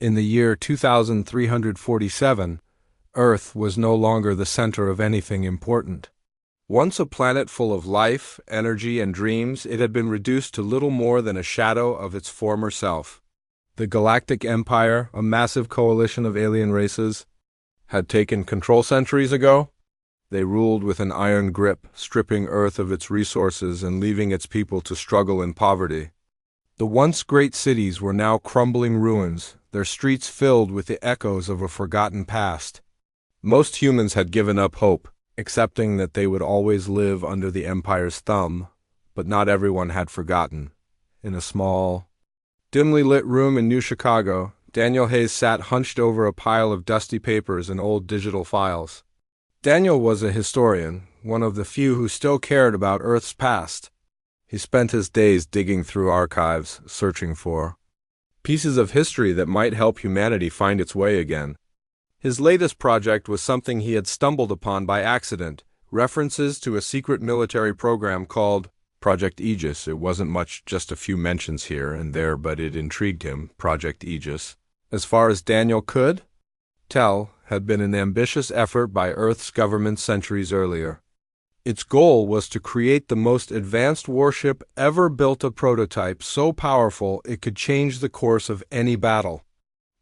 In the year 2347, Earth was no longer the center of anything important. Once a planet full of life, energy, and dreams, it had been reduced to little more than a shadow of its former self. The Galactic Empire, a massive coalition of alien races, had taken control centuries ago. They ruled with an iron grip, stripping Earth of its resources and leaving its people to struggle in poverty. The once great cities were now crumbling ruins, their streets filled with the echoes of a forgotten past. Most humans had given up hope, accepting that they would always live under the Empire's thumb, but not everyone had forgotten. In a small, dimly lit room in New Chicago, Daniel Hayes sat hunched over a pile of dusty papers and old digital files. Daniel was a historian, one of the few who still cared about Earth's past. He spent his days digging through archives, searching for pieces of history that might help humanity find its way again. His latest project was something he had stumbled upon by accident, references to a secret military program called Project Aegis. It wasn't much, just a few mentions here and there, but it intrigued him, Project Aegis. As far as Daniel could tell, had been an ambitious effort by Earth's government centuries earlier. Its goal was to create the most advanced warship ever built, a prototype so powerful it could change the course of any battle.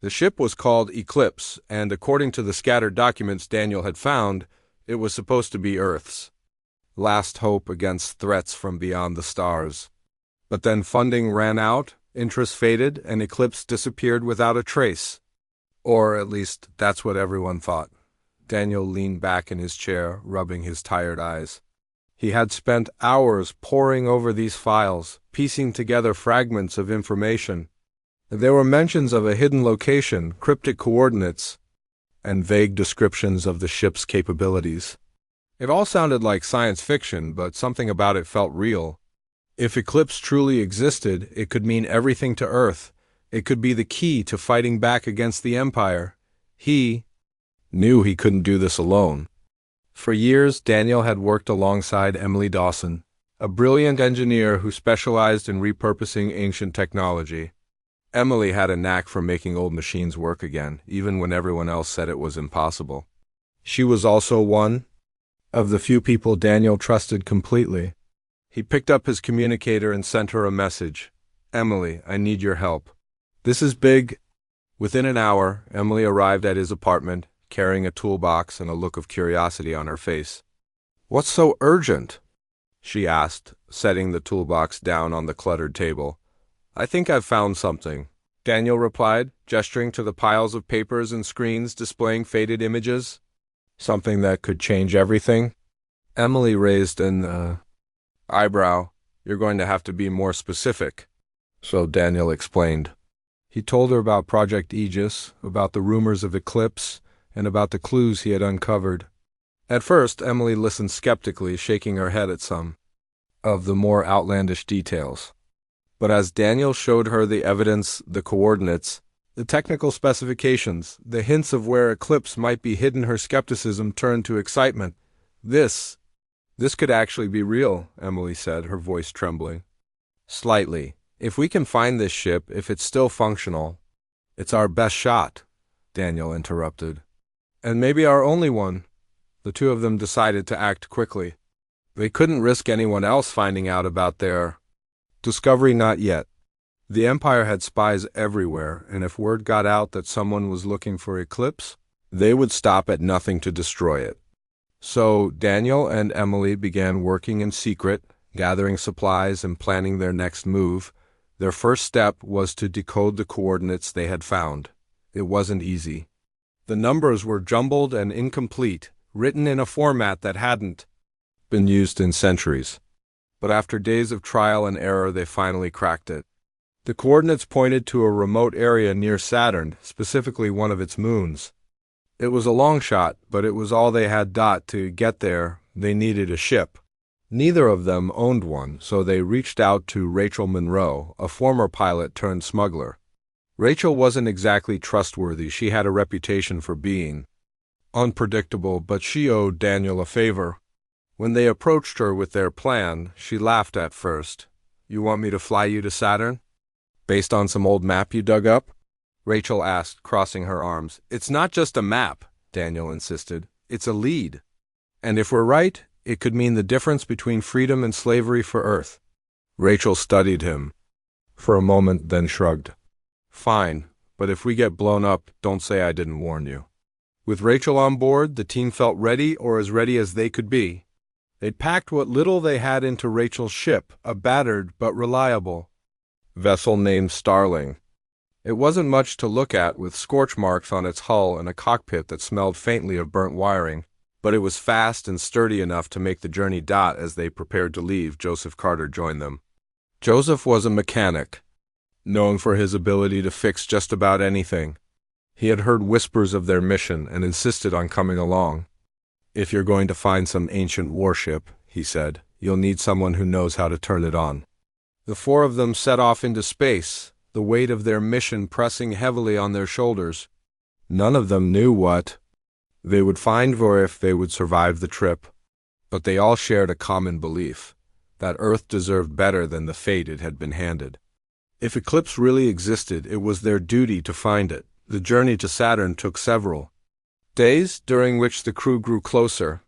The ship was called Eclipse, and according to the scattered documents Daniel had found, it was supposed to be Earth's last hope against threats from beyond the stars. But then funding ran out, interest faded, and Eclipse disappeared without a trace. Or at least that's what everyone thought. Daniel leaned back in his chair, rubbing his tired eyes. He had spent hours poring over these files, piecing together fragments of information. There were mentions of a hidden location, cryptic coordinates, and vague descriptions of the ship's capabilities. It all sounded like science fiction, but something about it felt real. If Eclipse truly existed, it could mean everything to Earth. It could be the key to fighting back against the Empire. He knew he couldn't do this alone. For years, Daniel had worked alongside Emily Dawson, a brilliant engineer who specialized in repurposing ancient technology. Emily had a knack for making old machines work again, even when everyone else said it was impossible. She was also one of the few people Daniel trusted completely. He picked up his communicator and sent her a message. "Emily, I need your help. This is big." Within an hour, Emily arrived at his apartment, carrying a toolbox and a look of curiosity on her face. "What's so urgent?" she asked, setting the toolbox down on the cluttered table. "I think I've found something," Daniel replied, gesturing to the piles of papers and screens displaying faded images. "Something that could change everything?" Emily raised an eyebrow. "You're going to have to be more specific." So Daniel explained. He told her about Project Aegis, about the rumors of Eclipse, and about the clues he had uncovered. At first, Emily listened skeptically, shaking her head at some of the more outlandish details. But as Daniel showed her the evidence, the coordinates, the technical specifications, the hints of where Eclipse might be hidden, her skepticism turned to excitement. This could actually be real," Emily said, her voice trembling. "Slightly. If we can find this ship, if it's still functional, it's our best shot," Daniel interrupted. "And maybe our only one." The two of them decided to act quickly. They couldn't risk anyone else finding out about their discovery, not yet. The Empire had spies everywhere, and if word got out that someone was looking for Eclipse, they would stop at nothing to destroy it. So Daniel and Emily began working in secret, gathering supplies and planning their next move. Their first step was to decode the coordinates they had found. It wasn't easy. The numbers were jumbled and incomplete, written in a format that hadn't been used in centuries. But after days of trial and error, they finally cracked it. The coordinates pointed to a remote area near Saturn, specifically one of its moons. It was a long shot, but it was all they had. To get there, they needed a ship. Neither of them owned one, so they reached out to Rachel Monroe, a former pilot turned smuggler. Rachel wasn't exactly trustworthy. She had a reputation for being unpredictable, but she owed Daniel a favor. When they approached her with their plan, she laughed at first. "You want me to fly you to Saturn? Based on some old map you dug up?" Rachel asked, crossing her arms. It's not just a map, Daniel insisted. It's a lead. And if we're right, it could mean the difference between freedom and slavery for Earth. Rachel studied him for a moment, then shrugged. Fine, but if we get blown up, don't say I didn't warn you. With Rachel on board, the team felt ready, or as ready as they could be. They'd packed what little they had into Rachel's ship, a battered but reliable vessel named Starling. It wasn't much to look at, with scorch marks on its hull and a cockpit that smelled faintly of burnt wiring, but it was fast and sturdy enough to make the journey. As they prepared to leave, Joseph Carter joined them. Joseph was a mechanic, known for his ability to fix just about anything. He had heard whispers of their mission and insisted on coming along. If you're going to find some ancient warship, he said, you'll need someone who knows how to turn it on. The four of them set off into space, the weight of their mission pressing heavily on their shoulders. None of them knew what they would find or if they would survive the trip, but they all shared a common belief that Earth deserved better than the fate it had been handed. If Eclipse really existed, it was their duty to find it. The journey to Saturn took several days, during which the crew grew closer.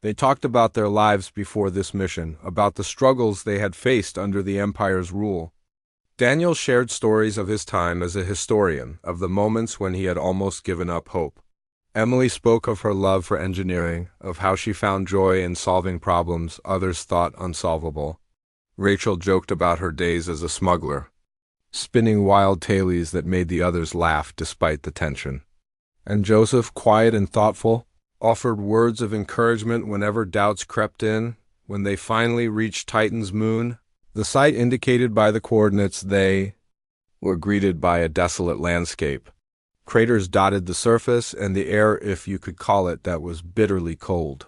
They talked about their lives before this mission, about the struggles they had faced under the Empire's rule. Daniel shared stories of his time as a historian, of the moments when he had almost given up hope. Emily spoke of her love for engineering, of how she found joy in solving problems others thought unsolvable. Rachel joked about her days as a smuggler, spinning wild tales that made the others laugh despite the tension. And Joseph, quiet and thoughtful, offered words of encouragement whenever doubts crept in. When they finally reached Titan's moon, the site indicated by the coordinates, they were greeted by a desolate landscape. Craters dotted the surface, and the air, if you could call it that, was bitterly cold.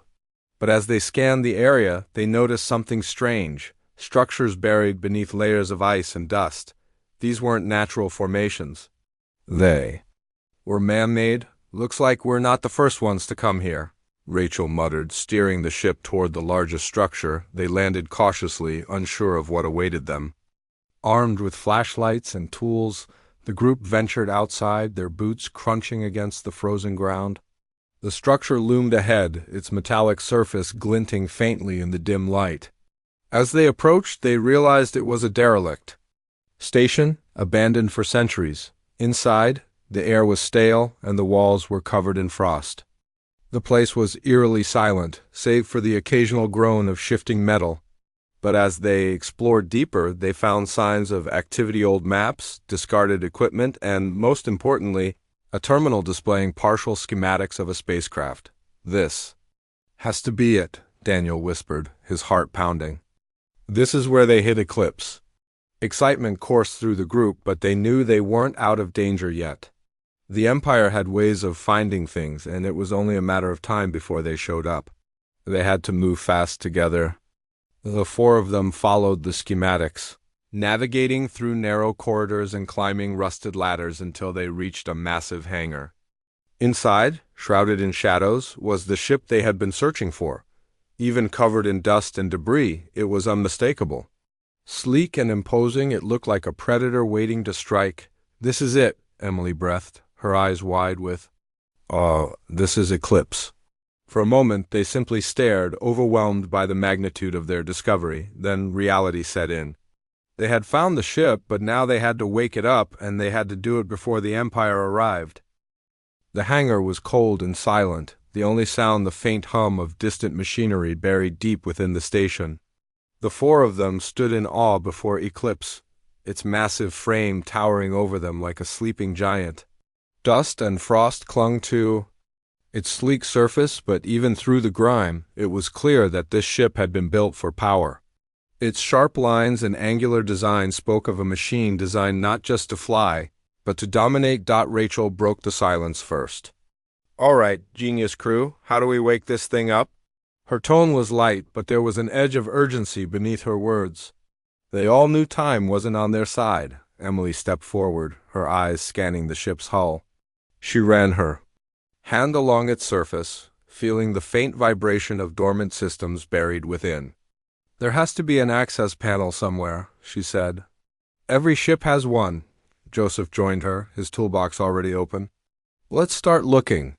But as they scanned the area, they noticed something strange: structures buried beneath layers of ice and dust. These weren't natural formations. They were man-made. Looks like we're not the first ones to come here, Rachel muttered, steering the ship toward the largest structure. They landed cautiously, unsure of what awaited them. Armed with flashlights and tools, the group ventured outside, their boots crunching against the frozen ground. The structure loomed ahead, its metallic surface glinting faintly in the dim light. As they approached, they realized it was a derelict station, abandoned for centuries. Inside, the air was stale and the walls were covered in frost. The place was eerily silent, save for the occasional groan of shifting metal. But as they explored deeper, they found signs of activity: old maps, discarded equipment, and, most importantly, a terminal displaying partial schematics of a spacecraft. This has to be it, Daniel whispered, his heart pounding. This is where they hit Eclipse. Excitement coursed through the group, but they knew they weren't out of danger yet. The Empire had ways of finding things, and it was only a matter of time before they showed up. They had to move fast together. The four of them followed the schematics, navigating through narrow corridors and climbing rusted ladders until they reached a massive hangar. Inside, shrouded in shadows, was the ship they had been searching for. Even covered in dust and debris, it was unmistakable. Sleek and imposing, it looked like a predator waiting to strike. This is it, Emily breathed, her eyes wide with, this is Eclipse. For a moment, they simply stared, overwhelmed by the magnitude of their discovery. Then reality set in. They had found the ship, but now they had to wake it up, and they had to do it before the Empire arrived. The hangar was cold and silent, the only sound the faint hum of distant machinery buried deep within the station. The four of them stood in awe before Eclipse, its massive frame towering over them like a sleeping giant. Dust and frost clung to its sleek surface, but even through the grime, it was clear that this ship had been built for power. Its sharp lines and angular design spoke of a machine designed not just to fly, but to dominate. Rachel broke the silence first. All right, genius crew, how do we wake this thing up? Her tone was light, but there was an edge of urgency beneath her words. They all knew time wasn't on their side. Emily stepped forward, her eyes scanning the ship's hull. She ran her hand along its surface, feeling the faint vibration of dormant systems buried within. There has to be an access panel somewhere, she said. Every ship has one. Joseph joined her, his toolbox already open. Let's start looking.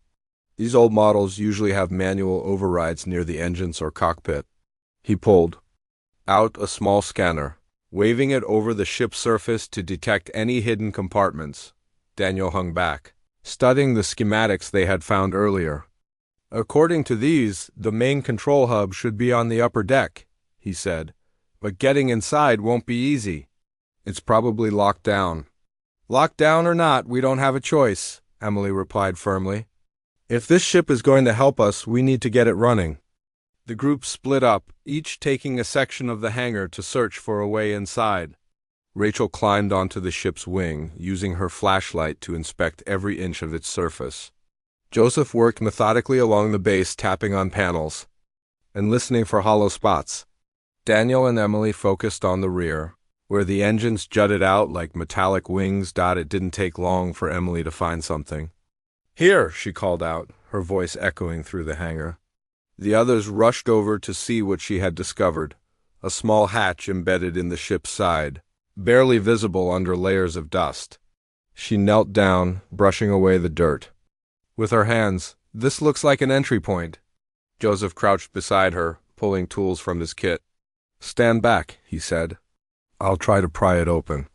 These old models usually have manual overrides near the engines or cockpit. He pulled out a small scanner, waving it over the ship's surface to detect any hidden compartments. Daniel hung back, studying the schematics they had found earlier. According to these, the main control hub should be on the upper deck, he said, but getting inside won't be easy. It's probably locked down. Locked down or not, we don't have a choice, Emily replied firmly. If this ship is going to help us, we need to get it running. The group split up, each taking a section of the hangar to search for a way inside. Rachel climbed onto the ship's wing, using her flashlight to inspect every inch of its surface. Joseph worked methodically along the base, tapping on panels and listening for hollow spots. Daniel and Emily focused on the rear, where the engines jutted out like metallic wings. It didn't take long for Emily to find something. Here, she called out, her voice echoing through the hangar. The others rushed over to see what she had discovered, a small hatch embedded in the ship's side, barely visible under layers of dust. She knelt down, brushing away the dirt. With her hands, "This looks like an entry point." Joseph crouched beside her, pulling tools from his kit. "Stand back," he said. "I'll try to pry it open."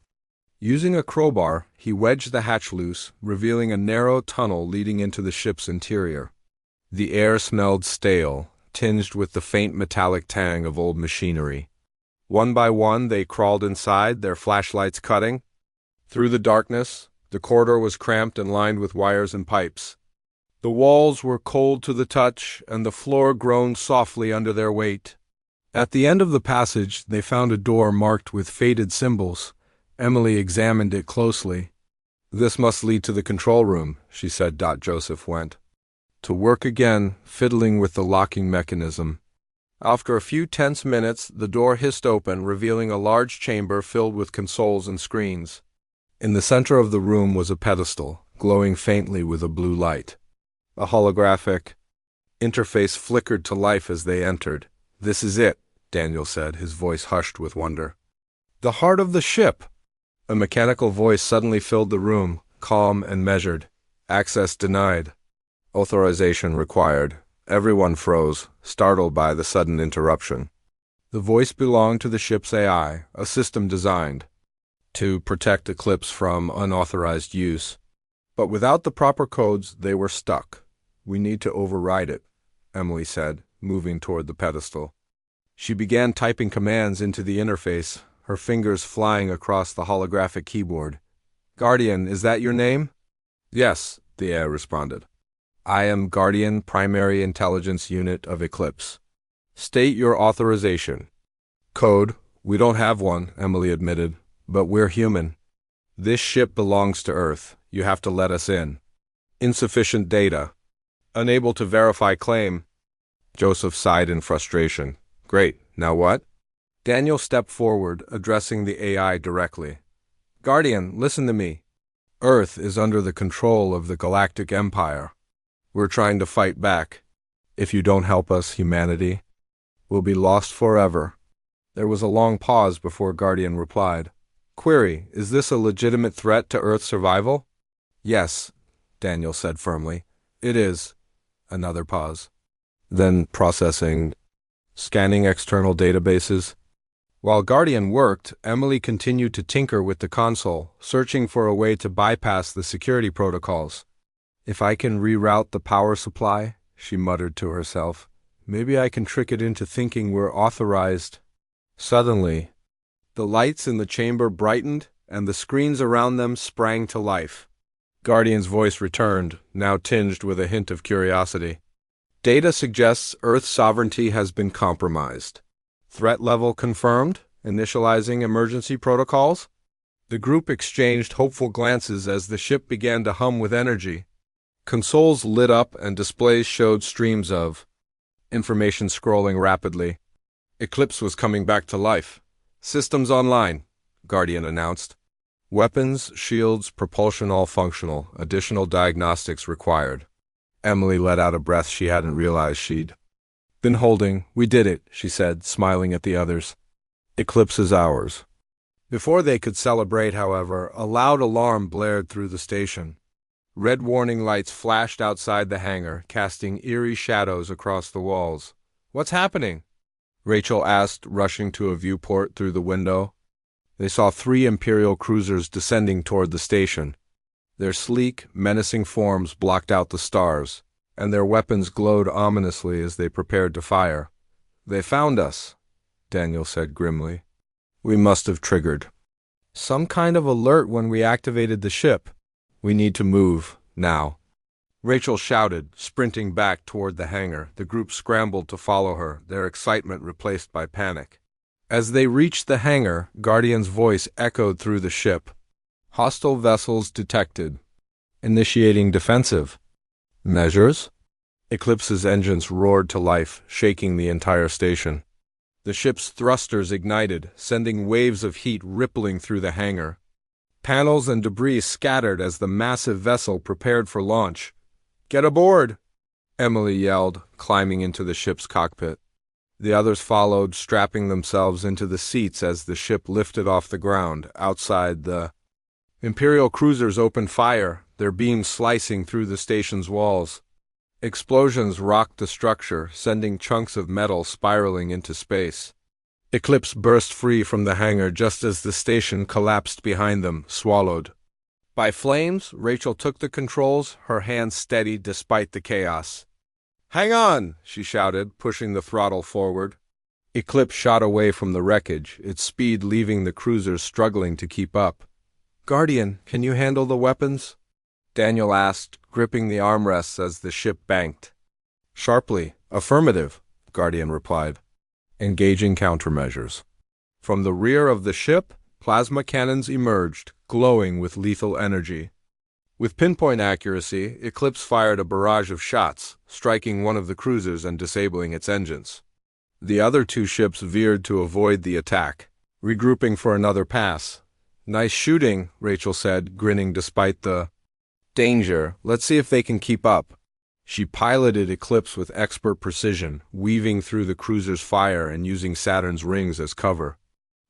Using a crowbar, he wedged the hatch loose, revealing a narrow tunnel leading into the ship's interior. The air smelled stale, tinged with the faint metallic tang of old machinery. One by one, they crawled inside, their flashlights cutting. Through the darkness, the corridor was cramped and lined with wires and pipes. The walls were cold to the touch, and the floor groaned softly under their weight. At the end of the passage, they found a door marked with faded symbols. Emily examined it closely. "This must lead to the control room," she said. Joseph went to work again, fiddling with the locking mechanism. After a few tense minutes, the door hissed open, revealing a large chamber filled with consoles and screens. In the center of the room was a pedestal, glowing faintly with a blue light. A holographic interface flickered to life as they entered. "This is it," Daniel said, his voice hushed with wonder. "The heart of the ship!" A mechanical voice suddenly filled the room, calm and measured. "Access denied. Authorization required." Everyone froze, startled by the sudden interruption. The voice belonged to the ship's AI, a system designed to protect Eclipse from unauthorized use. But without the proper codes, they were stuck. "We need to override it," Emily said, moving toward the pedestal. She began typing commands into the interface, her fingers flying across the holographic keyboard. "Guardian, is that your name?" "Yes," the AI responded. "I am Guardian, Primary Intelligence Unit of Eclipse. State your authorization." "Code? We don't have one," Emily admitted, "but we're human. This ship belongs to Earth. You have to let us in." "Insufficient data. Unable to verify claim." Joseph sighed in frustration. "Great, now what?" Daniel stepped forward, addressing the AI directly. "Guardian, listen to me. Earth is under the control of the Galactic Empire. We're trying to fight back. If you don't help us, humanity will be lost forever." There was a long pause before Guardian replied. "Query, is this a legitimate threat to Earth's survival?" "Yes," Daniel said firmly. "It is." Another pause. Then processing, scanning external databases. While Guardian worked, Emily continued to tinker with the console, searching for a way to bypass the security protocols. "If I can reroute the power supply," she muttered to herself, "maybe I can trick it into thinking we're authorized." Suddenly, the lights in the chamber brightened, and the screens around them sprang to life. Guardian's voice returned, now tinged with a hint of curiosity. "Data suggests Earth's sovereignty has been compromised. Threat level confirmed. Initializing emergency protocols." The group exchanged hopeful glances as the ship began to hum with energy. Consoles lit up and displays showed streams of information scrolling rapidly. Eclipse was coming back to life. "Systems online," Guardian announced. "Weapons, shields, propulsion all functional. Additional diagnostics required." Emily let out a breath she hadn't realized she'd been holding. "We did it," she said, smiling at the others. "Eclipse is ours." Before they could celebrate, however, a loud alarm blared through the station. Red warning lights flashed outside the hangar, casting eerie shadows across the walls. "What's happening?" Rachel asked, rushing to a viewport through the window. They saw 3 Imperial cruisers descending toward the station. Their sleek, menacing forms blocked out the stars, and their weapons glowed ominously as they prepared to fire. "They found us," Daniel said grimly. "We must have triggered some kind of alert when we activated the ship. We need to move, now." Rachel shouted, sprinting back toward the hangar. The group scrambled to follow her, their excitement replaced by panic. As they reached the hangar, Guardian's voice echoed through the ship. "Hostile vessels detected. Initiating defensive measures." Eclipse's engines roared to life, shaking the entire station. The ship's thrusters ignited, sending waves of heat rippling through the hangar. Panels and debris scattered as the massive vessel prepared for launch. "Get aboard!" Emily yelled, climbing into the ship's cockpit. The others followed, strapping themselves into the seats as the ship lifted off the ground. Outside, the Imperial cruisers opened fire, their beams slicing through the station's walls. Explosions rocked the structure, sending chunks of metal spiraling into space. Eclipse burst free from the hangar just as the station collapsed behind them, swallowed by flames. Rachel took the controls, her hands steady despite the chaos. "Hang on!" she shouted, pushing the throttle forward. Eclipse shot away from the wreckage, its speed leaving the cruisers struggling to keep up. "Guardian, can you handle the weapons?" Daniel asked, gripping the armrests as the ship banked. Sharply, "Affirmative," Guardian replied. Engaging countermeasures. From the rear of the ship, plasma cannons emerged, glowing with lethal energy. With pinpoint accuracy, Eclipse fired a barrage of shots, striking one of the cruisers and disabling its engines. The other 2 ships veered to avoid the attack, regrouping for another pass. "Nice shooting," Rachel said, grinning despite the danger. "Let's see if they can keep up." She piloted Eclipse with expert precision, weaving through the cruiser's fire and using Saturn's rings as cover.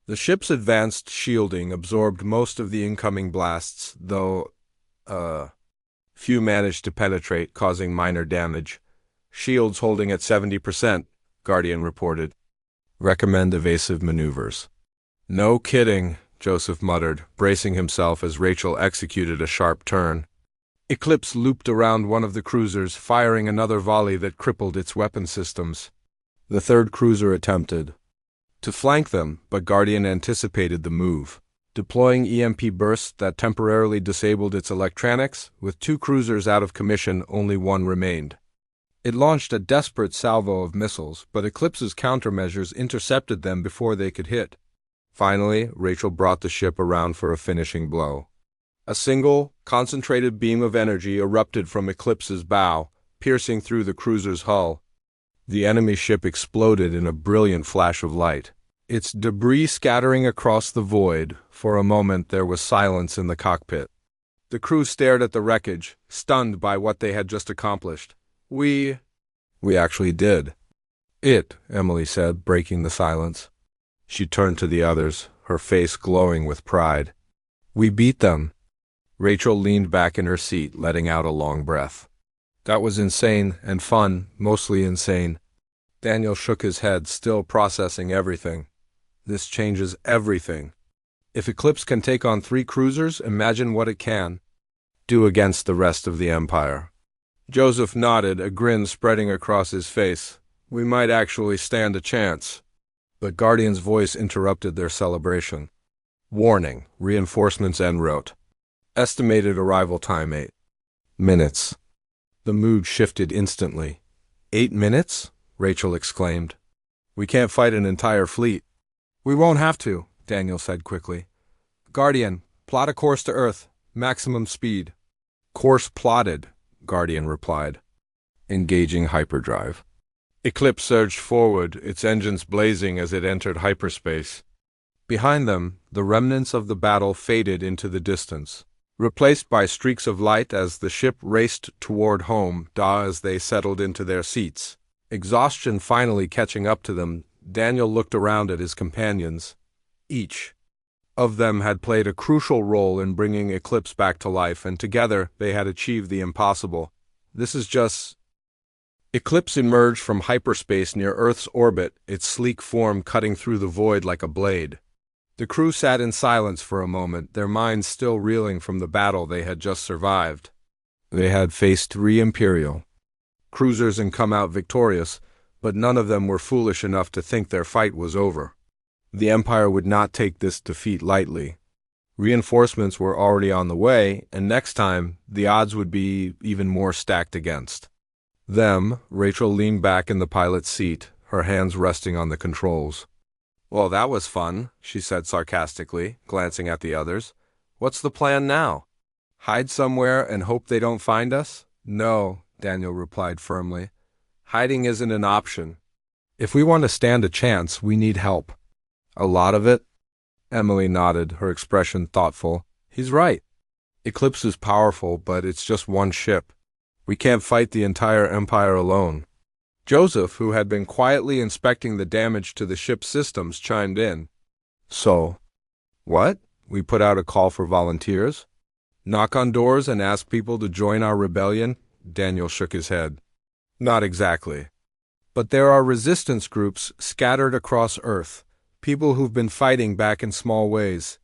The ship's advanced shielding absorbed most of the incoming blasts, though few managed to penetrate, causing minor damage. "Shields holding at 70%, Guardian reported. "Recommend evasive maneuvers." "No kidding," Joseph muttered, bracing himself as Rachel executed a sharp turn. Eclipse looped around one of the cruisers, firing another volley that crippled its weapon systems. The 3rd cruiser attempted to flank them, but Guardian anticipated the move. Deploying EMP bursts that temporarily disabled its electronics, with 2 cruisers out of commission, only one remained. It launched a desperate salvo of missiles, but Eclipse's countermeasures intercepted them before they could hit. Finally, Rachel brought the ship around for a finishing blow. A single, concentrated beam of energy erupted from Eclipse's bow, piercing through the cruiser's hull. The enemy ship exploded in a brilliant flash of light, its debris scattering across the void. For a moment there was silence in the cockpit. The crew stared at the wreckage, stunned by what they had just accomplished. We actually did it," Emily said, breaking the silence. She turned to the others, her face glowing with pride. "We beat them." Rachel leaned back in her seat, letting out a long breath. "That was insane and fun, mostly insane." Daniel shook his head, still processing everything. "This changes everything. If Eclipse can take on 3 cruisers, imagine what it can do against the rest of the Empire." Joseph nodded, a grin spreading across his face. "We might actually stand a chance." But Guardian's voice interrupted their celebration. "Warning, reinforcements en route. Estimated arrival time 8 minutes." The mood shifted instantly. 8 minutes? Rachel exclaimed. "We can't fight an entire fleet." "We won't have to," Daniel said quickly. "Guardian, plot a course to Earth. Maximum speed." "Course plotted," Guardian replied. Engaging hyperdrive. Eclipse surged forward, its engines blazing as it entered hyperspace. Behind them, the remnants of the battle faded into the distance, replaced by streaks of light as the ship raced toward home, as they settled into their seats. Exhaustion finally catching up to them, Daniel looked around at his companions. Each of them had played a crucial role in bringing Eclipse back to life, and together they had achieved the impossible. This is just... Eclipse emerged from hyperspace near Earth's orbit, its sleek form cutting through the void like a blade. The crew sat in silence for a moment, their minds still reeling from the battle they had just survived. They had faced 3 Imperial cruisers and come out victorious, but none of them were foolish enough to think their fight was over. The Empire would not take this defeat lightly. Reinforcements were already on the way, and next time, the odds would be even more stacked against them. Rachel leaned back in the pilot's seat, her hands resting on the controls. "Well, that was fun," she said sarcastically, glancing at the others. "What's the plan now? Hide somewhere and hope they don't find us?" "No," Daniel replied firmly. "Hiding isn't an option. If we want to stand a chance, we need help." "A lot of it?" Emily nodded, her expression thoughtful. "He's right. Eclipse is powerful, but it's just one ship. We can't fight the entire Empire alone." Joseph, who had been quietly inspecting the damage to the ship's systems, chimed in. "So, what? We put out a call for volunteers? Knock on doors and ask people to join our rebellion?" Daniel shook his head. "Not exactly. But there are resistance groups scattered across Earth, people who've been fighting back in small ways.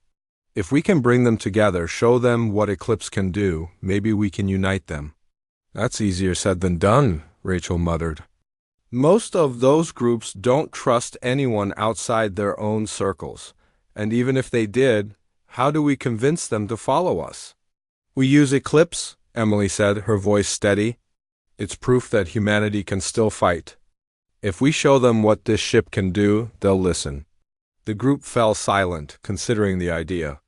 If we can bring them together, show them what Eclipse can do, maybe we can unite them." "That's easier said than done," Rachel muttered. "Most of those groups don't trust anyone outside their own circles, and even if they did, how do we convince them to follow us?" "We use Eclipse," Emily said, her voice steady. "It's proof that humanity can still fight. If we show them what this ship can do, they'll listen." The group fell silent, considering the idea.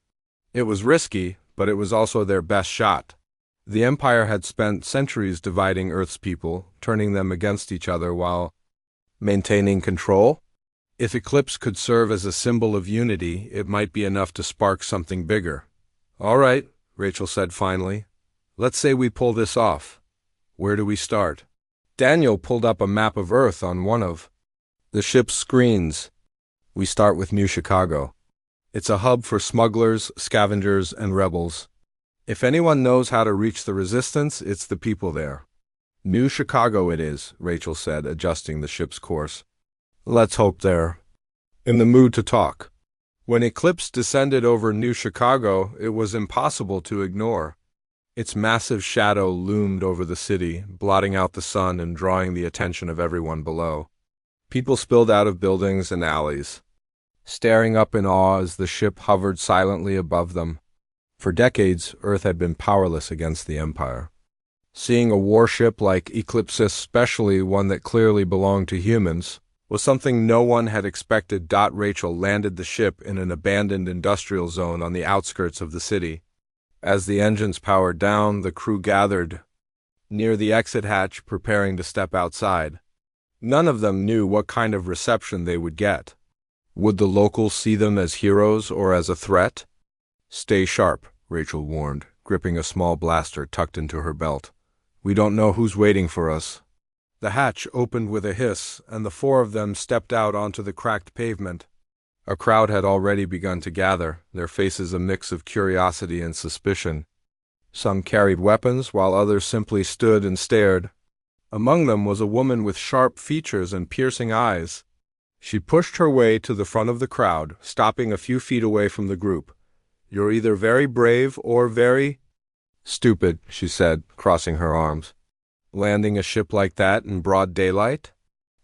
It was risky, but it was also their best shot. The Empire had spent centuries dividing Earth's people, turning them against each other while maintaining control. If Eclipse could serve as a symbol of unity, it might be enough to spark something bigger. "All right," Rachel said finally. "Let's say we pull this off. Where do we start?" Daniel pulled up a map of Earth on one of the ship's screens. "We start with New Chicago. It's a hub for smugglers, scavengers, and rebels. If anyone knows how to reach the resistance, it's the people there." "New Chicago it is," Rachel said, adjusting the ship's course. "Let's hope they're in the mood to talk." When Eclipse descended over New Chicago, it was impossible to ignore. Its massive shadow loomed over the city, blotting out the sun and drawing the attention of everyone below. People spilled out of buildings and alleys, staring up in awe as the ship hovered silently above them. For decades, Earth had been powerless against the Empire. Seeing a warship like Eclipse, especially one that clearly belonged to humans, was something no one had expected. Rachel landed the ship in an abandoned industrial zone on the outskirts of the city. As the engines powered down, the crew gathered near the exit hatch, preparing to step outside. None of them knew what kind of reception they would get. Would the locals see them as heroes or as a threat? "Stay sharp," Rachel warned, gripping a small blaster tucked into her belt. "We don't know who's waiting for us." The hatch opened with a hiss, and the 4 of them stepped out onto the cracked pavement. A crowd had already begun to gather, their faces a mix of curiosity and suspicion. Some carried weapons, while others simply stood and stared. Among them was a woman with sharp features and piercing eyes. She pushed her way to the front of the crowd, stopping a few feet away from the group. "You're either very brave or very stupid," she said, crossing her arms. "Landing a ship like that in broad daylight?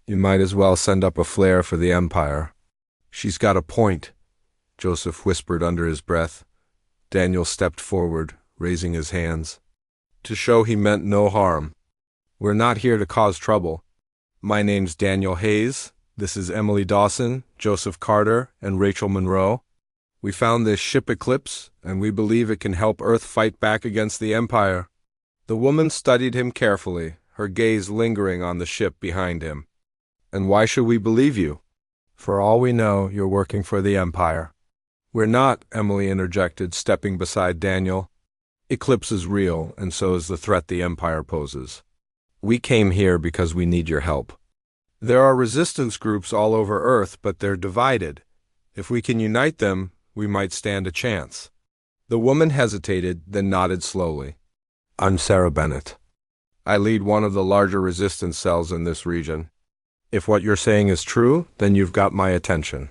You might as well send up a flare for the Empire." "She's got a point," Joseph whispered under his breath. Daniel stepped forward, raising his hands, to show he meant no harm. "We're not here to cause trouble. My name's Daniel Hayes. This is Emily Dawson, Joseph Carter, and Rachel Monroe. We found this ship Eclipse, and we believe it can help Earth fight back against the Empire." The woman studied him carefully, her gaze lingering on the ship behind him. "And why should we believe you? For all we know, you're working for the Empire." "We're not," Emily interjected, stepping beside Daniel. "Eclipse is real, and so is the threat the Empire poses. We came here because we need your help. There are resistance groups all over Earth, but they're divided. If we can unite them, we might stand a chance. The woman hesitated, then nodded slowly. I'm Sarah Bennett. I lead one of the larger resistance cells in this region. If what you're saying is true, then you've got my attention.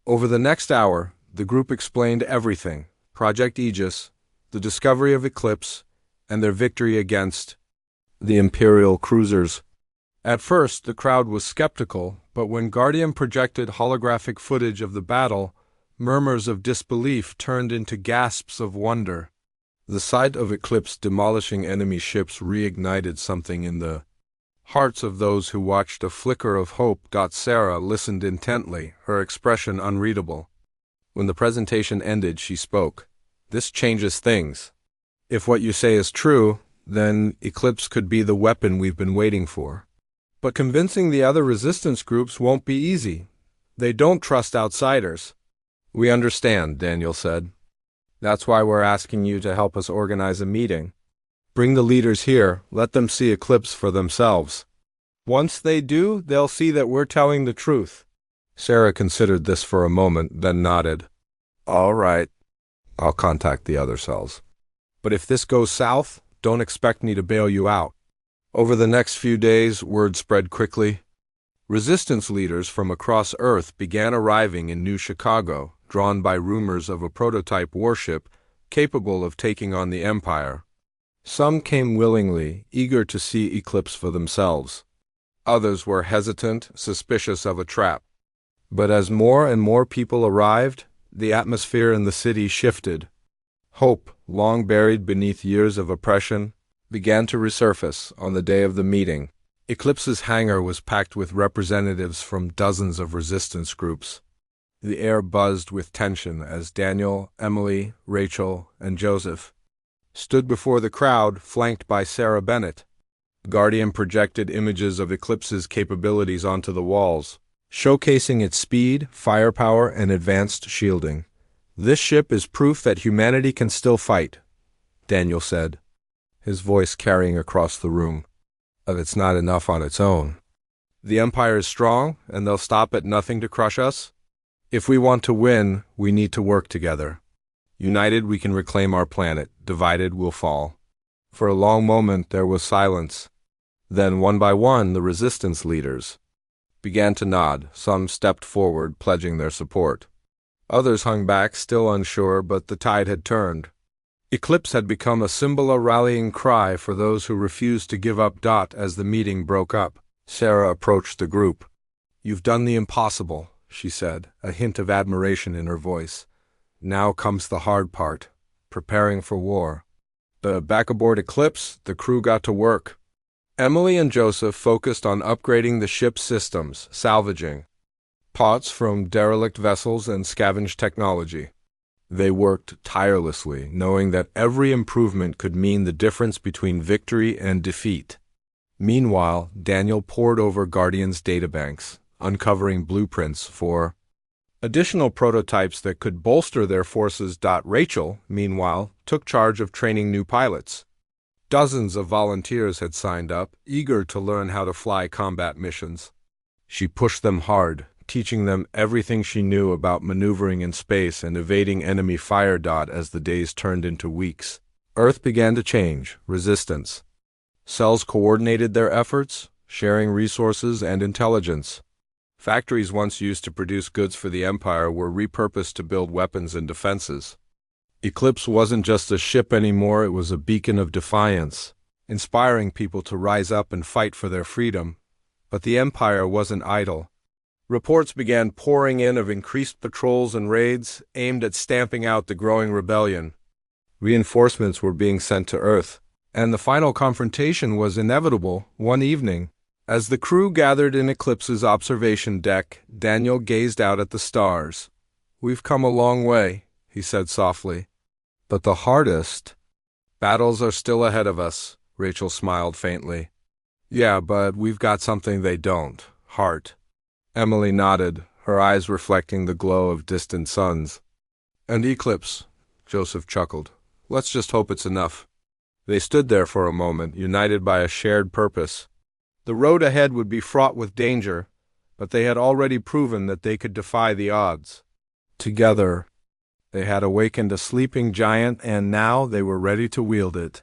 Over the next hour, the group explained everything: Project Aegis, the discovery of Eclipse, and their victory against the Imperial cruisers. At first, the crowd was skeptical, but when Guardian projected holographic footage of the battle, murmurs of disbelief turned into gasps of wonder. The sight of Eclipse demolishing enemy ships reignited something in the hearts of those who watched. A flicker of hope. Sarah listened intently, her expression unreadable. When the presentation ended, she spoke. This changes things. If what you say is true, then Eclipse could be the weapon we've been waiting for. But convincing the other resistance groups won't be easy. They don't trust outsiders. We understand, Daniel said. That's why we're asking you to help us organize a meeting. Bring the leaders here, let them see Eclipse for themselves. Once they do, they'll see that we're telling the truth. Sarah considered this for a moment, then nodded. All right. I'll contact the other cells. But if this goes south, don't expect me to bail you out. Over the next few days, word spread quickly. Resistance leaders from across Earth began arriving in New Chicago, drawn by rumors of a prototype warship capable of taking on the Empire. Some came willingly, eager to see Eclipse for themselves. Others were hesitant, suspicious of a trap. But as more and more people arrived, the atmosphere in the city shifted. Hope, long buried beneath years of oppression, began to resurface on the day of the meeting. Eclipse's hangar was packed with representatives from dozens of resistance groups. The air buzzed with tension as Daniel, Emily, Rachel, and Joseph stood before the crowd, flanked by Sarah Bennett. Guardian projected images of Eclipse's capabilities onto the walls, showcasing its speed, firepower, and advanced shielding. This ship is proof that humanity can still fight, Daniel said, his voice carrying across the room. But it's not enough on its own. The Empire is strong, and they'll stop at nothing to crush us. If we want to win, we need to work together. United, we can reclaim our planet. Divided, we'll fall. For a long moment, there was silence. Then, one by one, the resistance leaders began to nod. Some stepped forward, pledging their support. Others hung back, still unsure, but the tide had turned. Eclipse had become a symbol, a rallying cry for those who refused to give up. As the meeting broke up, Sarah approached the group. You've done the impossible, she said, a hint of admiration in her voice. Now comes the hard part, preparing for war. Back aboard Eclipse, the crew got to work. Emily and Joseph focused on upgrading the ship's systems, salvaging parts from derelict vessels and scavenged technology. They worked tirelessly, knowing that every improvement could mean the difference between victory and defeat. Meanwhile, Daniel pored over Guardian's databanks, uncovering blueprints for additional prototypes that could bolster their forces. Rachel, meanwhile, took charge of training new pilots. Dozens of volunteers had signed up, eager to learn how to fly combat missions. She pushed them hard, teaching them everything she knew about maneuvering in space and evading enemy fire. As the days turned into weeks, Earth began to change. Resistance cells coordinated their efforts, sharing resources and intelligence. Factories once used to produce goods for the Empire were repurposed to build weapons and defenses. Eclipse wasn't just a ship anymore, it was a beacon of defiance, inspiring people to rise up and fight for their freedom. But the Empire wasn't idle. Reports began pouring in of increased patrols and raids aimed at stamping out the growing rebellion. Reinforcements were being sent to Earth, and the final confrontation was inevitable. One evening, as the crew gathered in Eclipse's observation deck, Daniel gazed out at the stars. We've come a long way, he said softly. But the hardest battles are still ahead of us, Rachel smiled faintly. Yeah, but we've got something they don't. Heart. Emily nodded, her eyes reflecting the glow of distant suns. And Eclipse, Joseph chuckled. Let's just hope it's enough. They stood there for a moment, united by a shared purpose. The road ahead would be fraught with danger, but they had already proven that they could defy the odds. Together, They had awakened a sleeping giant, and now they were ready to wield it.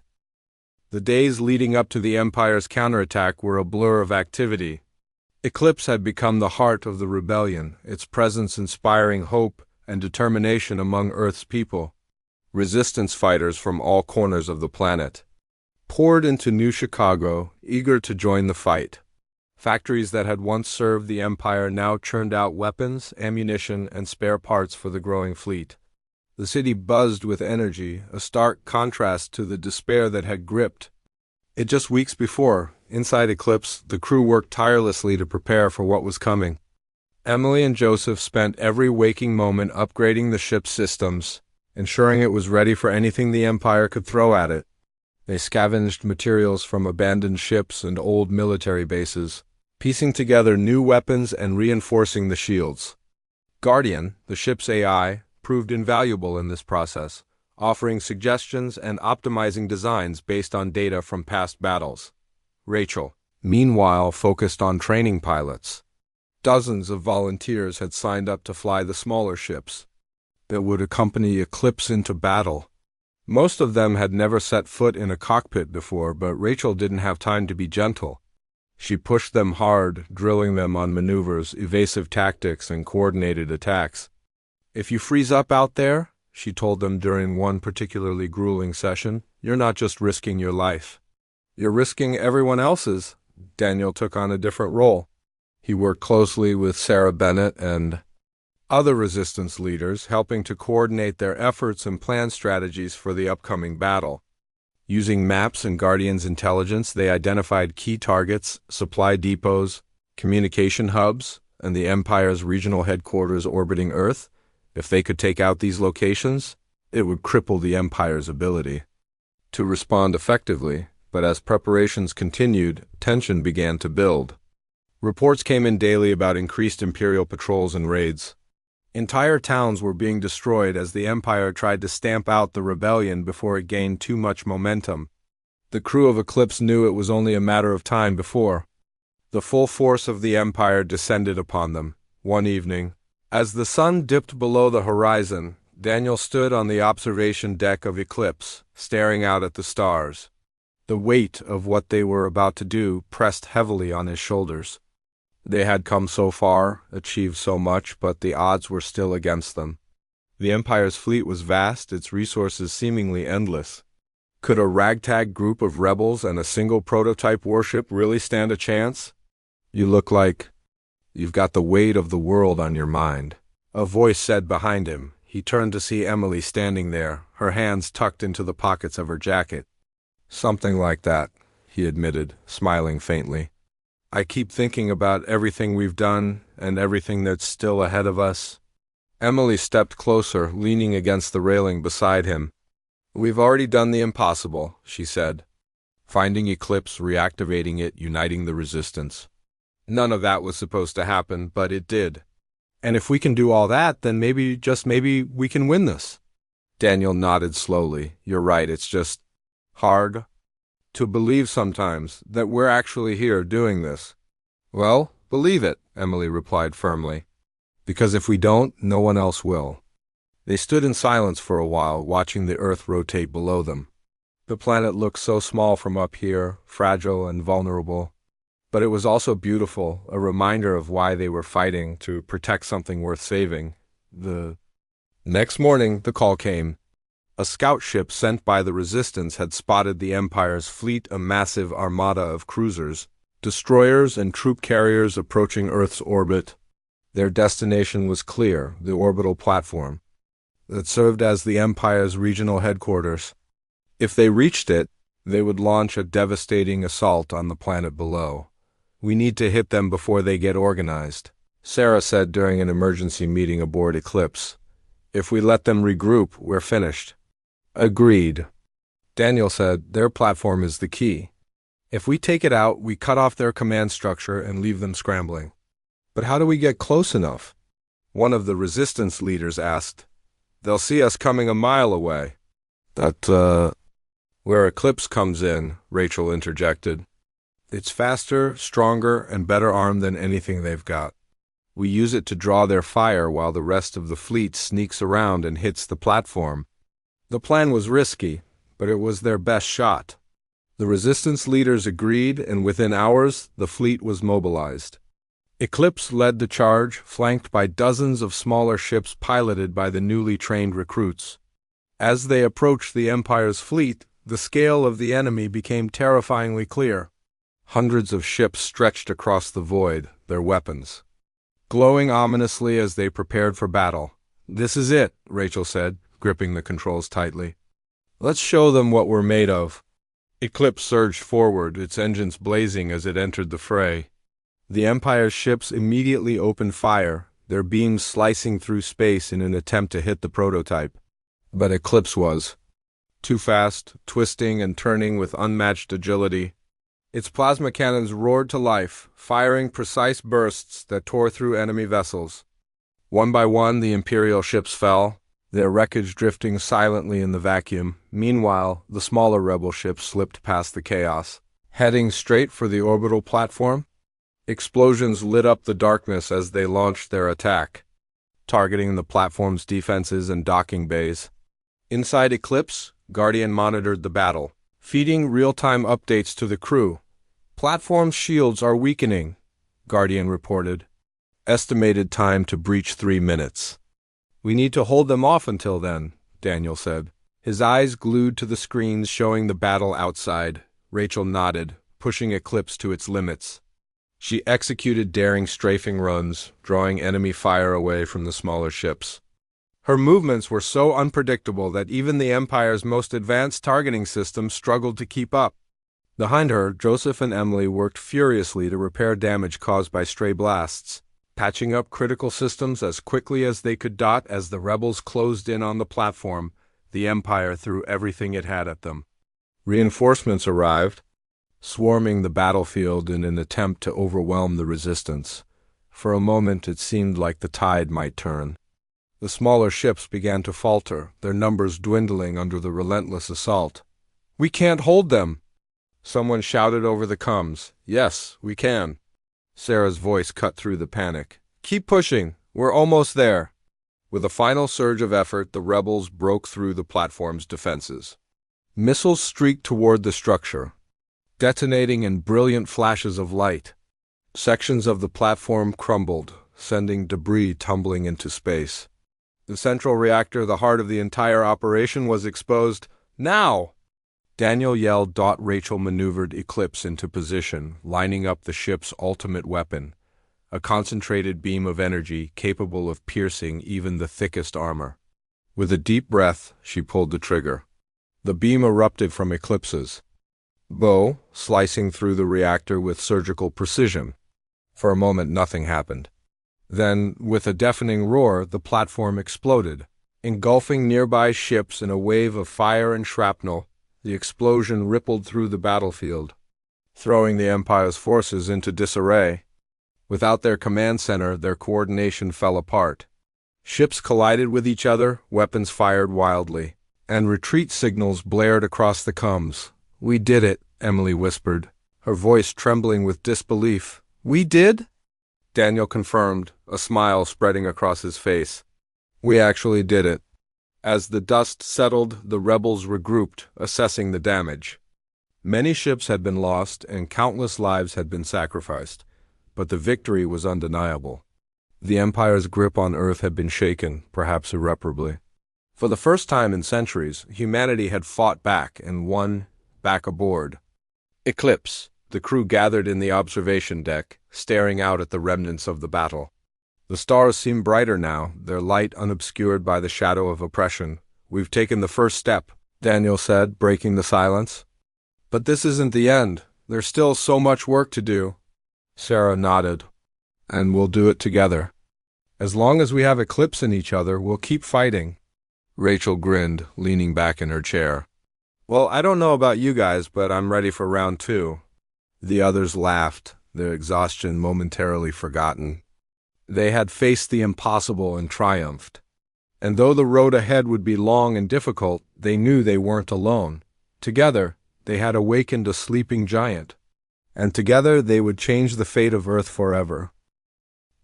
The days leading up to the Empire's counterattack were a blur of activity. Eclipse had become the heart of the rebellion, its presence inspiring hope and determination among Earth's people. Resistance fighters from all corners of the planet poured into New Chicago, eager to join the fight. Factories that had once served the Empire now churned out weapons, ammunition, and spare parts for the growing fleet. The city buzzed with energy, a stark contrast to the despair that had gripped it just weeks before. Inside Eclipse, the crew worked tirelessly to prepare for what was coming. Emily and Joseph spent every waking moment upgrading the ship's systems, ensuring it was ready for anything the Empire could throw at it. They scavenged materials from abandoned ships and old military bases, piecing together new weapons and reinforcing the shields. Guardian, the ship's AI, proved invaluable in this process, offering suggestions and optimizing designs based on data from past battles. Rachel, meanwhile, focused on training pilots. Dozens of volunteers had signed up to fly the smaller ships that would accompany Eclipse into battle. Most of them had never set foot in a cockpit before, but Rachel didn't have time to be gentle. She pushed them hard, drilling them on maneuvers, evasive tactics, and coordinated attacks. "If you freeze up out there," she told them during one particularly grueling session, "you're not just risking your life. You're risking everyone else's." Daniel took on a different role. He worked closely with Sarah Bennett and other resistance leaders, helping to coordinate their efforts and plan strategies for the upcoming battle. Using maps and Guardian's intelligence, they identified key targets, supply depots, communication hubs, and the Empire's regional headquarters orbiting Earth. If they could take out these locations, it would cripple the Empire's ability to respond effectively. But as preparations continued, tension began to build. Reports came in daily about increased Imperial patrols and raids. Entire towns were being destroyed as the Empire tried to stamp out the rebellion before it gained too much momentum. The crew of Eclipse knew it was only a matter of time before the full force of the Empire descended upon them. One evening, as the sun dipped below the horizon, Daniel stood on the observation deck of Eclipse, staring out at the stars. The weight of what they were about to do pressed heavily on his shoulders. They had come so far, achieved so much, but the odds were still against them. The Empire's fleet was vast, its resources seemingly endless. Could a ragtag group of rebels and a single prototype warship really stand a chance? "You look like you've got the weight of the world on your mind," a voice said behind him. He turned to see Emily standing there, her hands tucked into the pockets of her jacket. "Something like that," he admitted, smiling faintly. "I keep thinking about everything we've done and everything that's still ahead of us." Emily stepped closer, leaning against the railing beside him. "We've already done the impossible," she said. "Finding Eclipse, reactivating it, uniting the resistance. None of that was supposed to happen, but it did. And if we can do all that, then maybe, just maybe, we can win this." Daniel nodded slowly. "You're right, it's just hard to believe sometimes that we're actually here doing this." "Well, believe it," Emily replied firmly. "Because if we don't, no one else will." They stood in silence for a while, watching the Earth rotate below them. The planet looked so small from up here, fragile and vulnerable. But it was also beautiful, a reminder of why they were fighting to protect something worth saving. The next morning, the call came. A scout ship sent by the Resistance had spotted the Empire's fleet, a massive armada of cruisers, destroyers, and troop carriers approaching Earth's orbit. Their destination was clear, the orbital platform that served as the Empire's regional headquarters. If they reached it, they would launch a devastating assault on the planet below. "We need to hit them before they get organized," Sarah said during an emergency meeting aboard Eclipse. "If we let them regroup, we're finished." "Agreed." Daniel said, "Their platform is the key. If we take it out, we cut off their command structure and leave them scrambling." "But how do we get close enough?" one of the Resistance leaders asked. "They'll see us coming a mile away." "That's where Eclipse comes in," Rachel interjected. "It's faster, stronger, and better armed than anything they've got. We use it to draw their fire while the rest of the fleet sneaks around and hits the platform." The plan was risky, but it was their best shot. The resistance leaders agreed, and within hours, the fleet was mobilized. Eclipse led the charge, flanked by dozens of smaller ships piloted by the newly trained recruits. As they approached the Empire's fleet, the scale of the enemy became terrifyingly clear. Hundreds of ships stretched across the void, their weapons glowing ominously as they prepared for battle. "This is it," Rachel said, gripping the controls tightly. "Let's show them what we're made of." Eclipse surged forward, its engines blazing as it entered the fray. The Empire's ships immediately opened fire, their beams slicing through space in an attempt to hit the prototype. But Eclipse was too fast, twisting and turning with unmatched agility. Its plasma cannons roared to life, firing precise bursts that tore through enemy vessels. One by one, the Imperial ships fell, their wreckage drifting silently in the vacuum. Meanwhile, the smaller rebel ships slipped past the chaos, heading straight for the orbital platform. Explosions lit up the darkness as they launched their attack, targeting the platform's defenses and docking bays. Inside Eclipse, Guardian monitored the battle, feeding real-time updates to the crew. "Platform's shields are weakening," Guardian reported. "Estimated time to breach 3 minutes. "We need to hold them off until then," Daniel said, his eyes glued to the screens showing the battle outside. Rachel nodded, pushing Eclipse to its limits. She executed daring strafing runs, drawing enemy fire away from the smaller ships. Her movements were so unpredictable that even the Empire's most advanced targeting system struggled to keep up. Behind her, Joseph and Emily worked furiously to repair damage caused by stray blasts, patching up critical systems as quickly as they could. As the rebels closed in on the platform, the Empire threw everything it had at them. Reinforcements arrived, swarming the battlefield in an attempt to overwhelm the resistance. For a moment it seemed like the tide might turn. The smaller ships began to falter, their numbers dwindling under the relentless assault. "We can't hold them!" Someone shouted over the comms. "Yes, we can." Sarah's voice cut through the panic. "Keep pushing. We're almost there." With a final surge of effort, the rebels broke through the platform's defenses. Missiles streaked toward the structure, detonating in brilliant flashes of light. Sections of the platform crumbled, sending debris tumbling into space. The central reactor, the heart of the entire operation, was exposed. "Now!" Daniel yelled. Rachel maneuvered Eclipse into position, lining up the ship's ultimate weapon, a concentrated beam of energy capable of piercing even the thickest armor. With a deep breath, she pulled the trigger. The beam erupted from Eclipse's bow, slicing through the reactor with surgical precision. For a moment, nothing happened. Then, with a deafening roar, the platform exploded, engulfing nearby ships in a wave of fire and shrapnel. The explosion rippled through the battlefield, throwing the Empire's forces into disarray. Without their command center, their coordination fell apart. Ships collided with each other, weapons fired wildly, and retreat signals blared across the comms. "We did it," Emily whispered, her voice trembling with disbelief. "We did?" Daniel confirmed, a smile spreading across his face. "We actually did it." As the dust settled, the rebels regrouped, assessing the damage. Many ships had been lost and countless lives had been sacrificed, but the victory was undeniable. The Empire's grip on Earth had been shaken, perhaps irreparably. For the first time in centuries, humanity had fought back and won back aboard. Eclipse. The crew gathered in the observation deck, staring out at the remnants of the battle. The stars seemed brighter now, their light unobscured by the shadow of oppression. "We've taken the first step," Daniel said, breaking the silence. "But this isn't the end. There's still so much work to do." Sarah nodded. "And we'll do it together. As long as we have Eclipse in each other, we'll keep fighting." Rachel grinned, leaning back in her chair. "Well, I don't know about you guys, but I'm ready for round 2. The others laughed, their exhaustion momentarily forgotten. They had faced the impossible and triumphed. And though the road ahead would be long and difficult, they knew they weren't alone. Together, they had awakened a sleeping giant. And together they would change the fate of Earth forever.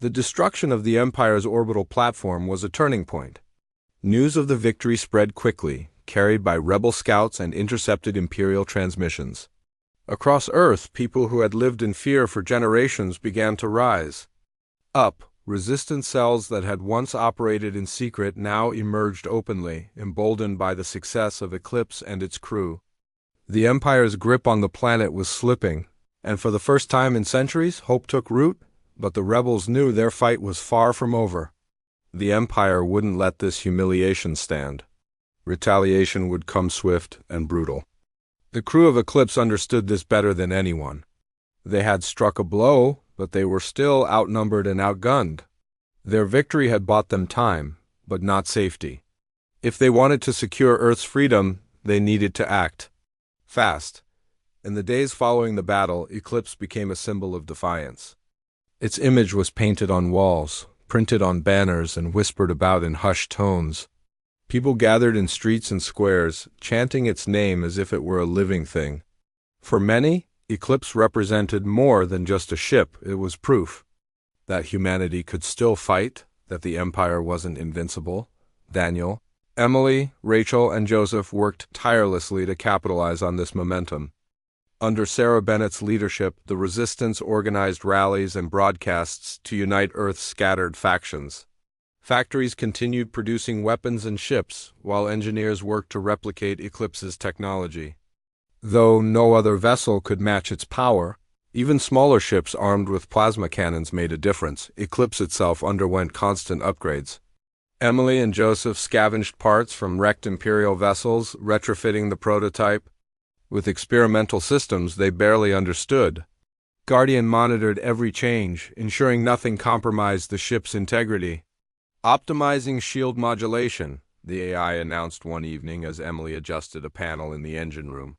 The destruction of the Empire's orbital platform was a turning point. News of the victory spread quickly, carried by rebel scouts and intercepted Imperial transmissions. Across Earth, people who had lived in fear for generations began to rise up. Resistance cells that had once operated in secret now emerged openly, emboldened by the success of Eclipse and its crew. The Empire's grip on the planet was slipping, and for the first time in centuries, hope took root, but the rebels knew their fight was far from over. The Empire wouldn't let this humiliation stand. Retaliation would come swift and brutal. The crew of Eclipse understood this better than anyone. They had struck a blow, but they were still outnumbered and outgunned. Their victory had bought them time, but not safety. If they wanted to secure Earth's freedom, they needed to act fast. In the days following the battle, Eclipse became a symbol of defiance. Its image was painted on walls, printed on banners, and whispered about in hushed tones. People gathered in streets and squares, chanting its name as if it were a living thing. For many, Eclipse represented more than just a ship. It was proof that humanity could still fight, that the Empire wasn't invincible. Daniel, Emily, Rachel, and Joseph worked tirelessly to capitalize on this momentum. Under Sarah Bennett's leadership, the Resistance organized rallies and broadcasts to unite Earth's scattered factions. Factories continued producing weapons and ships, while engineers worked to replicate Eclipse's technology. Though no other vessel could match its power, even smaller ships armed with plasma cannons made a difference. Eclipse itself underwent constant upgrades. Emily and Joseph scavenged parts from wrecked Imperial vessels, retrofitting the prototype. With experimental systems they barely understood, Guardian monitored every change, ensuring nothing compromised the ship's integrity. Optimizing shield modulation, the AI announced one evening as Emily adjusted a panel in the engine room.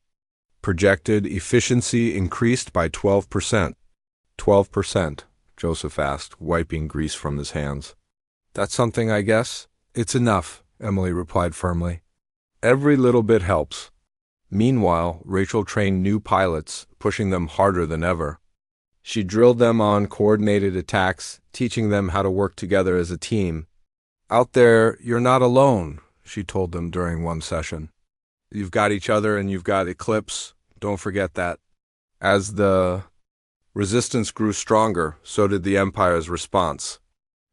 Projected efficiency increased by 12%. 12%, Joseph asked, wiping grease from his hands. That's something, I guess. It's enough, Emily replied firmly. Every little bit helps. Meanwhile, Rachel trained new pilots, pushing them harder than ever. She drilled them on coordinated attacks, teaching them how to work together as a team. Out there, you're not alone, she told them during one session. You've got each other and you've got Eclipse. Don't forget that. As the resistance grew stronger, so did the Empire's response.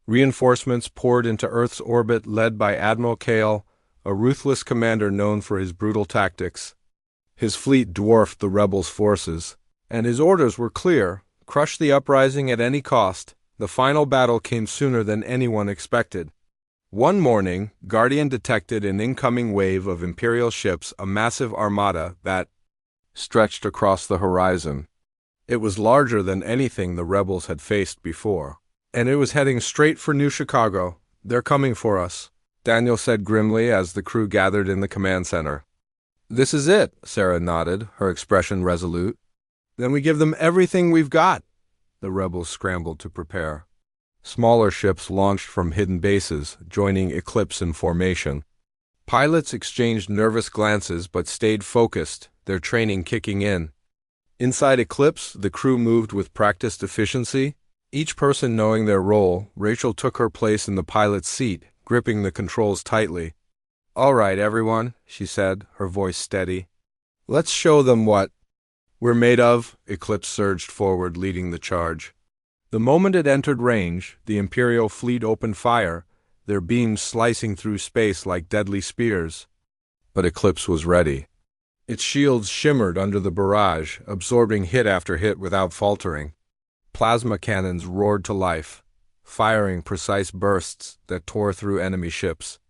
Reinforcements poured into Earth's orbit led by Admiral Kale, a ruthless commander known for his brutal tactics. His fleet dwarfed the rebels' forces, and his orders were clear: crush the uprising at any cost. The final battle came sooner than anyone expected. One morning, Guardian detected an incoming wave of Imperial ships, a massive armada that stretched across the horizon. It was larger than anything the rebels had faced before, and it was heading straight for New Chicago. They're coming for us, Daniel said grimly as the crew gathered in the command center. This is it, Sarah nodded, her expression resolute. Then we give them everything we've got. The rebels scrambled to prepare. Smaller ships launched from hidden bases, joining Eclipse in formation. Pilots exchanged nervous glances but stayed focused, their training kicking in. Inside Eclipse, the crew moved with practiced efficiency, each person knowing their role. Rachel took her place in the pilot's seat, gripping the controls tightly. All right, everyone, she said, her voice steady. Let's show them what we're made of. Eclipse surged forward, leading the charge. The moment it entered range, the Imperial fleet opened fire, their beams slicing through space like deadly spears. But Eclipse was ready. Its shields shimmered under the barrage, absorbing hit after hit without faltering. Plasma cannons roared to life, firing precise bursts that tore through enemy ships.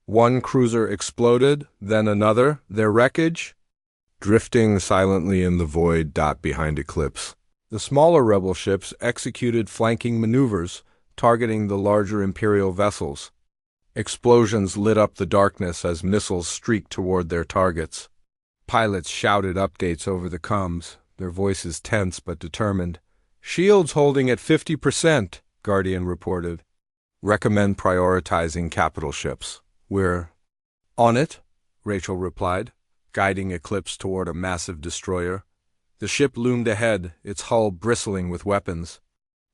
One cruiser exploded, then another, their wreckage drifting silently in the void behind Eclipse. The smaller rebel ships executed flanking maneuvers, targeting the larger Imperial vessels. Explosions lit up the darkness as missiles streaked toward their targets. Pilots shouted updates over the comms, their voices tense but determined. Shields holding at 50%, Guardian reported. Recommend prioritizing capital ships. We're on it, Rachel replied, guiding Eclipse toward a massive destroyer. The ship loomed ahead, its hull bristling with weapons.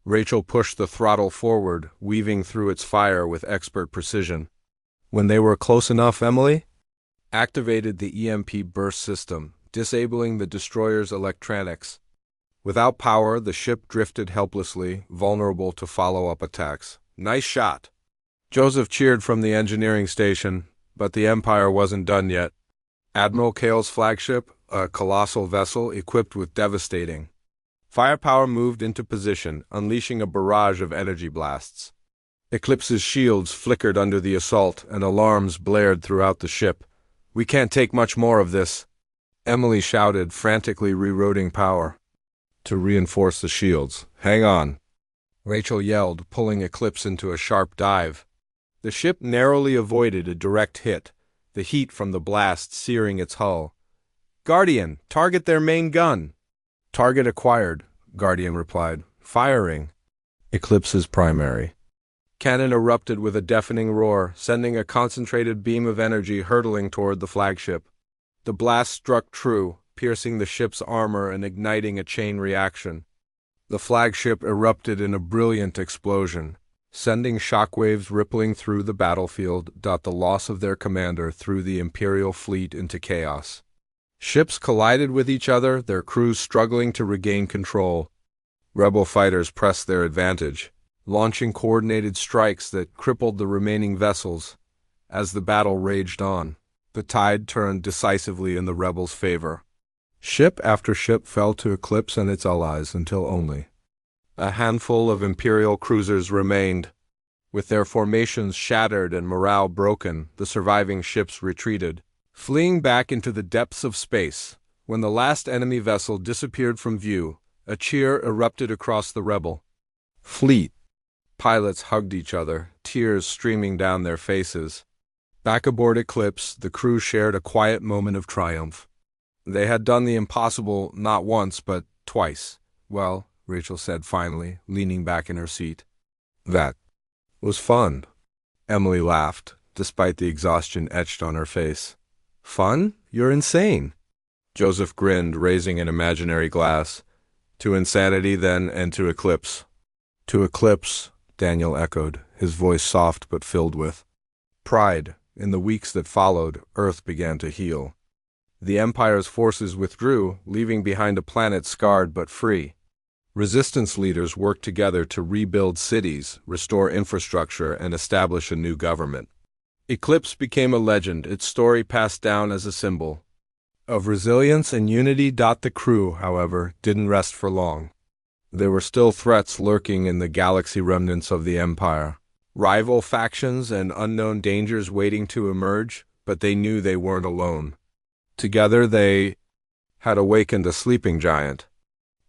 Rachel pushed the throttle forward, weaving through its fire with expert precision. When they were close enough, Emily activated the EMP burst system, disabling the destroyer's electronics. Without power, the ship drifted helplessly, vulnerable to follow-up attacks. "Nice shot!" Joseph cheered from the engineering station, but the Empire wasn't done yet. Admiral Kale's flagship, a colossal vessel equipped with devastating firepower, moved into position, unleashing a barrage of energy blasts. Eclipse's shields flickered under the assault, and alarms blared throughout the ship. "We can't take much more of this," Emily shouted, frantically rerouting power to reinforce the shields. "Hang on," Rachel yelled, pulling Eclipse into a sharp dive. The ship narrowly avoided a direct hit, the heat from the blast searing its hull. "Guardian, target their main gun." "Target acquired," Guardian replied. "Firing." Eclipse's primary cannon erupted with a deafening roar, sending a concentrated beam of energy hurtling toward the flagship. The blast struck true, piercing the ship's armor and igniting a chain reaction. The flagship erupted in a brilliant explosion, sending shockwaves rippling through the battlefield. The loss of their commander threw the Imperial fleet into chaos. Ships collided with each other, their crews struggling to regain control. Rebel fighters pressed their advantage, launching coordinated strikes that crippled the remaining vessels. As the battle raged on, the tide turned decisively in the rebels' favor. Ship after ship fell to Eclipse and its allies until only a handful of Imperial cruisers remained. With their formations shattered and morale broken, the surviving ships retreated, fleeing back into the depths of space. When the last enemy vessel disappeared from view, a cheer erupted across the rebel fleet. Pilots hugged each other, tears streaming down their faces. Back aboard Eclipse, the crew shared a quiet moment of triumph. They had done the impossible not once, but twice. "Well," Rachel said finally, leaning back in her seat. "That was fun." Emily laughed, despite the exhaustion etched on her face. "Fun? You're insane." Joseph grinned, raising an imaginary glass. "To insanity, then, and to Eclipse." "To Eclipse," Daniel echoed, his voice soft but filled with pride. In the weeks that followed, Earth began to heal. The Empire's forces withdrew, leaving behind a planet scarred but free. Resistance leaders worked together to rebuild cities, restore infrastructure, and establish a new government. Eclipse became a legend, its story passed down as a symbol of resilience and unity. The crew, however, didn't rest for long. There were still threats lurking in the galaxy remnants of the Empire. Rival factions and unknown dangers waiting to emerge, but they knew they weren't alone. Together they had awakened a sleeping giant,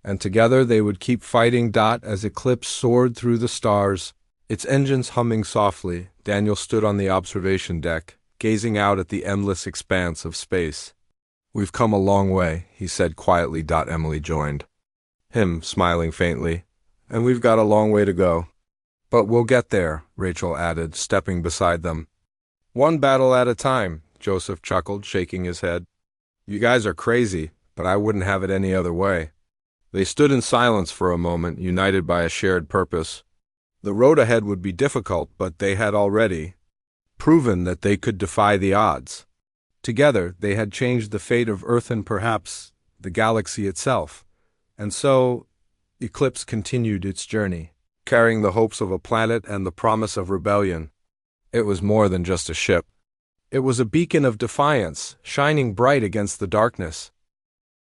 and together they would keep fighting. As Eclipse soared through the stars, its engines humming softly, Daniel stood on the observation deck, gazing out at the endless expanse of space. "We've come a long way," he said quietly. Emily joined him, smiling faintly. "And we've got a long way to go. But we'll get there," Rachel added, stepping beside them. "One battle at a time," Joseph chuckled, shaking his head. "You guys are crazy, but I wouldn't have it any other way." They stood in silence for a moment, united by a shared purpose. The road ahead would be difficult, but they had already proven that they could defy the odds. Together, they had changed the fate of Earth and perhaps the galaxy itself. And so, Eclipse continued its journey, carrying the hopes of a planet and the promise of rebellion. It was more than just a ship. It was a beacon of defiance, shining bright against the darkness.